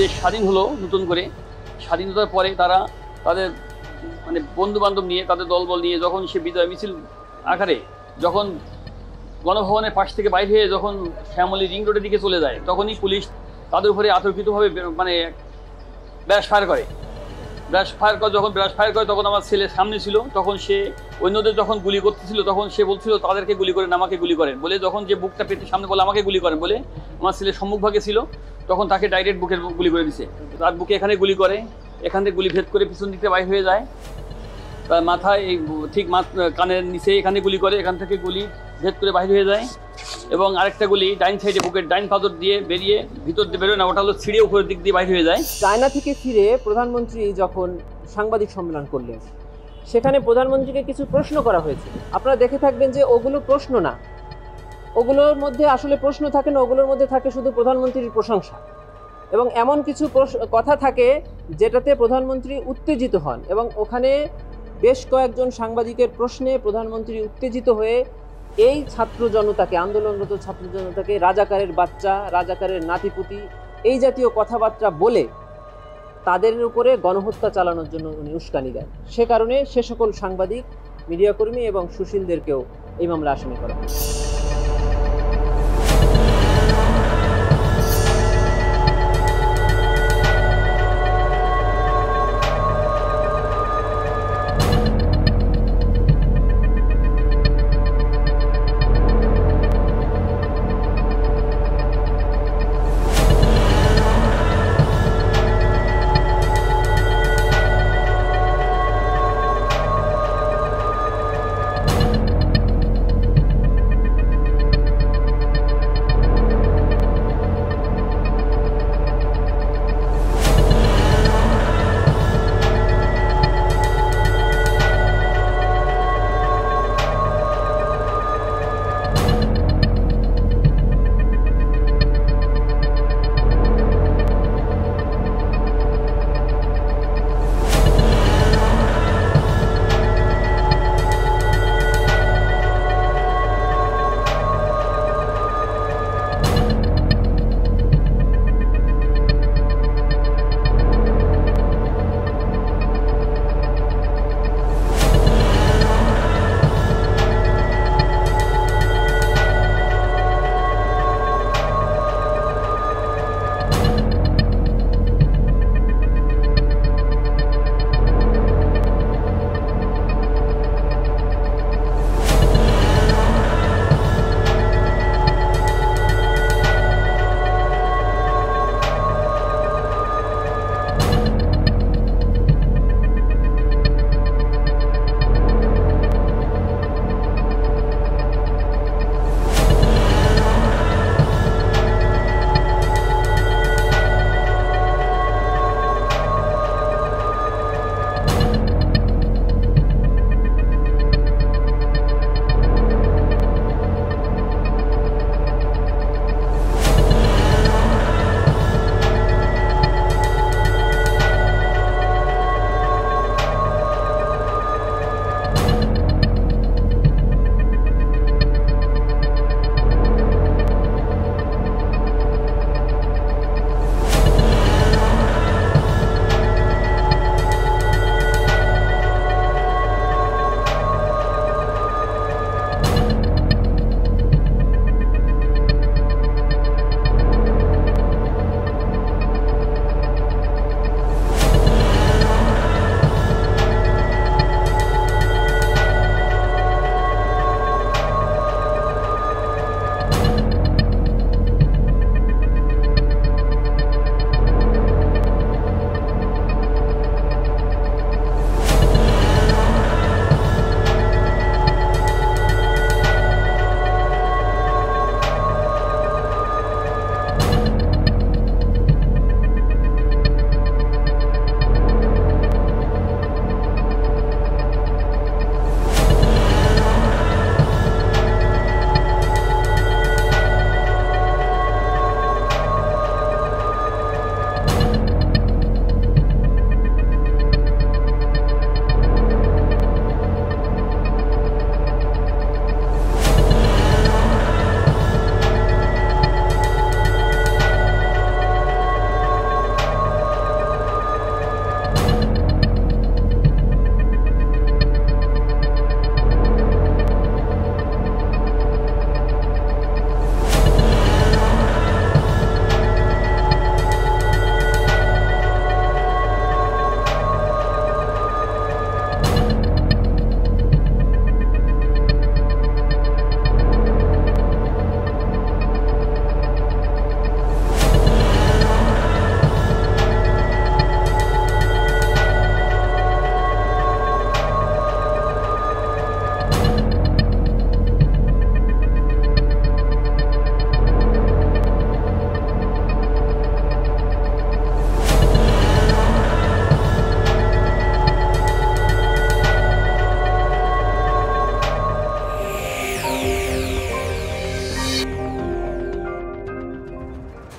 দেশ স্বাধীন হলো নতুন করে, স্বাধীনতার পরে তারা তাদের মানে বন্ধু বান্ধব নিয়ে, তাদের দলবল নিয়ে যখন সে বিজয় মিছিল আকারে যখন গণভবনের পাশ থেকে বাইরে হয়ে যখন শ্যামলী রিং রোডের দিকে চলে যায়, তখনই পুলিশ তাদের উপরে আতর্কিতভাবে মানে ব্রাশ ফায়ার করে। যখন ব্রাশ ফায়ার করে তখন আমার ছেলে সামনে ছিল, তখন সে অন্যদের যখন গুলি করতেছিল তখন সে বলছিল তাদেরকে গুলি করেন, আমাকে গুলি করেন বলে, যখন যে বুকটা পেতে সামনে বলে আমাকে গুলি করেন বলে, আমার ছেলে সম্মুখভাগে ছিল, তখন তাকে ডাইরেক্ট বুকের গুলি করে দিছে। তার বুকে এখানে গুলি করে, এখান থেকে গুলি ভেদ করে পিছন দিকে বাইর হয়ে যায়, তার মাথায় এই ঠিক কানের নিচে এখানে গুলি করে, এখান থেকে গুলি ভেদ করে বাইর হয়ে যায়। এবং আরেকটা গুলি ডাইন সাইডে বুকের ডাইন পাথর দিয়ে বেরিয়ে ভিতর দিয়ে বেরোয় না, ওটা হলো ছিঁড়ে উপরের দিক দিয়ে বাইর হয়ে যায়। চায়না থেকে ফিরে প্রধানমন্ত্রী যখন সাংবাদিক সম্মেলন করলেন, সেখানে প্রধানমন্ত্রীকে কিছু প্রশ্ন করা হয়েছে। আপনারা দেখে থাকবেন যে ওগুলো প্রশ্ন না, ওগুলোর মধ্যে আসলে প্রশ্ন থাকে না, ওগুলোর মধ্যে থাকে শুধু প্রধানমন্ত্রীর প্রশংসা। এবং এমন কিছু কথা থাকে যেটাতে প্রধানমন্ত্রী উত্তেজিত হন, এবং ওখানে বেশ কয়েকজন সাংবাদিকের প্রশ্নে প্রধানমন্ত্রী উত্তেজিত হয়ে এই ছাত্র জনতাকে, আন্দোলনরত ছাত্র জনতাকে রাজাকারের বাচ্চা, রাজাকারের নাতিপুতি, এই জাতীয় কথাবার্তা বলে তাদের উপরে গণহত্যা চালানোর জন্য উনি উস্কানি দেন। সে কারণে সে সকল সাংবাদিক, মিডিয়াকর্মী এবং সুশীলদেরকেও এই মামলা আসামি করা হয়।